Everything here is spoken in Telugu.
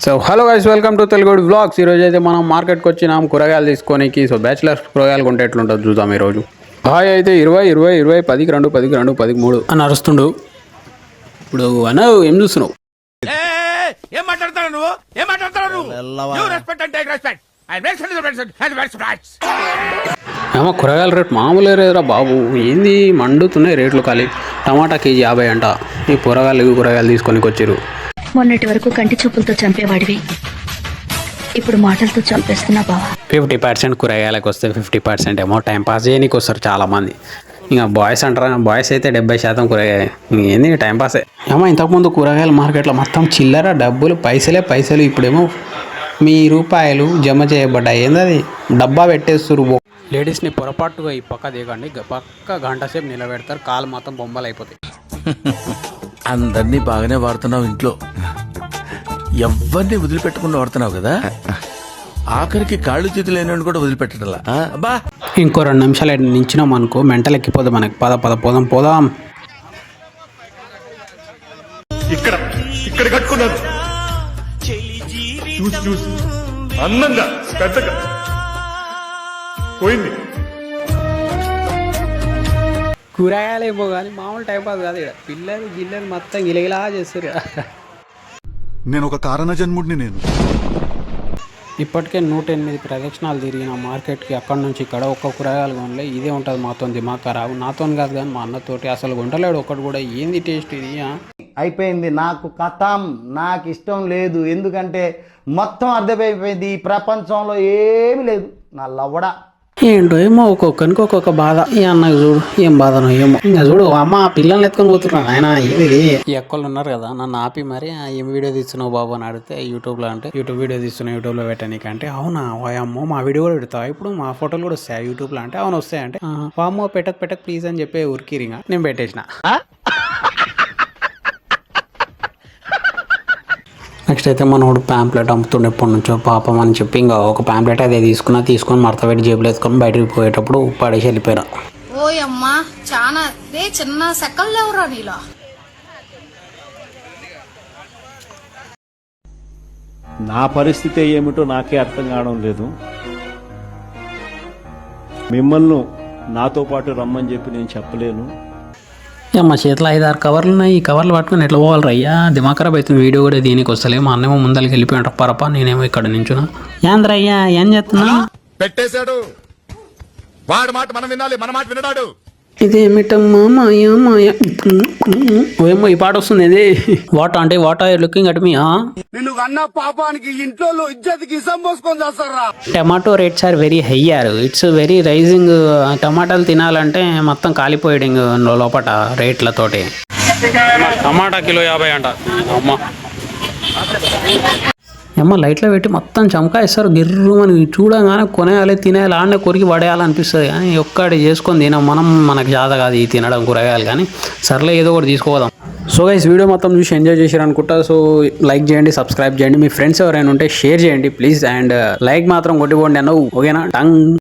So hello guys, welcome to Telugu vlogs. ఈరోజు అయితే మనం మార్కెట్కి వచ్చినాం కూరగాయలు తీసుకోనికి. సో బ్యాచిలర్స్ కూరగాయలు కొంటే ఎట్లుంటుంది చూద్దాం ఈరోజు. హాయ్ అయితే 20 10కి 2 10కి 2 13 అని అరుస్తుండు. ఇప్పుడు అన్న ఏం చూస్తున్నావు? ఏం మాట్లాడతావు నువ్వు? ఏం మాట్లాడతావు? ఏమో కూరగాయల రేట్ మామూలు రేరా బాబు, ఏంది మండుతున్నాయి రేట్లు. ఖాళీ టమాటా కేజీ 50 అంట. ఈ కూరగాయలు తీసుకొని వచ్చారు. మొన్నటి వరకు కంటి చూపులతో చంపేవాడివి, ఇప్పుడు మాటలతో చంపేస్తున్నా బావా. 50% కూరగాయలకు వస్తే 50% ఏమో టైం పాస్ చేయడానికి వస్తారు చాలామంది. ఇంకా బాయ్స్ అంటారా, బాయ్స్ అయితే 70% కూరగాయ. ఏంది టైంపాసే. ఏమో ఇంతకుముందు కూరగాయల మార్కెట్లో మొత్తం చిల్లర డబ్బులు, పైసలు. ఇప్పుడేమో రూపాయలు జమ చేయబడ్డాయి. ఏంది అది డబ్బా పెట్టేస్తారు. లేడీస్ని పొరపాటుగా ఈ పక్క దిగండి, పక్క గంట సేపు నిలబెడతారు, కాలు మొత్తం బొమ్మలు అయిపోతాయి. అందరినీ బాగానే వాడుతున్నావు ఇంట్లో, ఎవరిని వదిలిపెట్టకుండా వాడుతున్నావు కదా. ఆఖరికి కాళ్ళు చేతులు లేని కూడా వదిలిపెట్టడంలా. అబ్బా ఇంకో 2 నిమిషాలు నించినాం అనుకో మెంటల్ ఎక్కిపోదు మనకి. పోదాం. ఇక్కడ కట్టుకున్నారు చూసి అందంగా పెద్దగా పోయింది. కూరగాయలు ఏమో కానీ మామూలు టైంపాస్ కాదు. ఇక్కడ పిల్లలు మొత్తం గిలగిలా చేస్తారు. నేను ఒక కారణ జన్ముడిని. నేను ఇప్పటికే 108 ప్రదక్షిణాలు తిరిగిన మార్కెట్కి. అక్కడి నుంచి ఇక్కడ ఒక్క కూరగాయలు కొనలే. ఇదే ఉంటుంది మాతో దిమాగ్ ఖరాబు. నాతో కాదు కానీ మా అన్నతోటి అసలు కొంటలేడు ఒక్కటి కూడా. ఏంది టేస్ట్ ఇది? అయిపోయింది నాకు కథం. నాకు ఇష్టం లేదు, ఎందుకంటే మొత్తం అర్థమైపోయింది. ఈ ప్రపంచంలో ఏమీ లేదు. నా లవ్వడ ఏంటో ఏమో ఒక్కొక్కరికి ఒక్కొక్క బాధ. ఈ అన్నకు చూడు ఏం బాధనో ఏమో. ఇంకా చూడు అమ్మ పిల్లల్ని ఎత్తుకొని పోతున్నాను ఆయన. ఇది ఈ అక్కలు ఉన్నారు కదా, నన్ను ఆపి మరి ఏం వీడియో తీస్తున్నావు బాబు అని అడిగితే యూట్యూబ్లో అంటే యూట్యూబ్ వీడియో తీస్తున్నా, యూట్యూబ్లో పెట్టనీకంటే అవునా అమ్మో మా వీడియో కూడా పెడతావు, ఇప్పుడు మా ఫోటోలు కూడా వస్తాయి యూట్యూబ్లో అంటే అవును వస్తాయంటే అమ్మో పెట్టక ప్లీజ్ అని చెప్పి ఉరికిరింగా నేను పెట్టేసిన. నెక్స్ట్ అయితే మనోడు ప్యాంప్లెట్ అమ్ముతుండే ఎప్పటి నుంచో పాపం అని చెప్పి ఇంకా ఒక ప్యాంప్లెట్ అదే తీసుకొని మడత పెట్టి జేబులో వేసుకొని బయటకు పోయేటప్పుడు పడేసి వెళ్ళిపోయినా. ఓయమ్మా చాలా చిన్న సెకల్ లేవురా నీలో. నా పరిస్థితి ఏమిటో నాకే అర్థం కావడం లేదు. మిమ్మల్ని నాతో పాటు రమ్మని చెప్పి నేను చెప్పలేను. మా చేతిలో 5-6 కవర్లు ఉన్నాయి. ఈ కవర్లు పట్టుకుని ఎట్లా పోవాలి రయ్యా? దిమాగ్ ఖరాబ్ అవుతుంది. వీడియో కూడా దీనికి వస్తలే. మా అన్నేమో ముందరికి వెళ్ళిపోయాడు పరప, నేనేమో ఇక్కడ నించున్నా. ఏంద్రయ్యా ఏం చేస్తున్నా? పెట్టేశాడు. వాడు మాట మనం వినాలి, మన మాట వినడాడు. ఇదేమిటమ్మా మాయా ఏమో ఈ పాట వస్తుంది. ఇది వాట్ అంటే what are looking at me? నిన్ను అన్న పాపానికి ఇంట్లో ఇజ్జతికి ఇసం పోసుకొని చేస్తారా? Tomato rates are very higher. It's very rising. టమాటాలు తినాలంటే మొత్తం కాలిపోయాడు లోపల రేట్లతోటి. టమాటా కిలో 50 అంట. అమ్మ లైట్లో పెట్టి మొత్తం చమకాయిస్తారు గిర్రు. మనకి చూడగానే కొనేయాలి, తినేయాలి, ఆడనే కొరికి పడేయాలనిపిస్తుంది. కానీ ఒక్కటి చేసుకొని తినాం మనం. మనకు జాత కాదు ఈ తినడం కూరగాయలు. కానీ సర్లే ఏదో ఒకటి తీసుకోదాం. సో గైస్ వీడియో మొత్తం చూసి ఎంజాయ్ చేశారు అనుకుంటా. సో లైక్ చేయండి, సబ్స్క్రైబ్ చేయండి, మీ ఫ్రెండ్స్ ఎవరైనా ఉంటే షేర్ చేయండి ప్లీజ్. అండ్ లైక్ మాత్రం కొట్టిపోండి అన్న, ఓకేనా? టంగ్.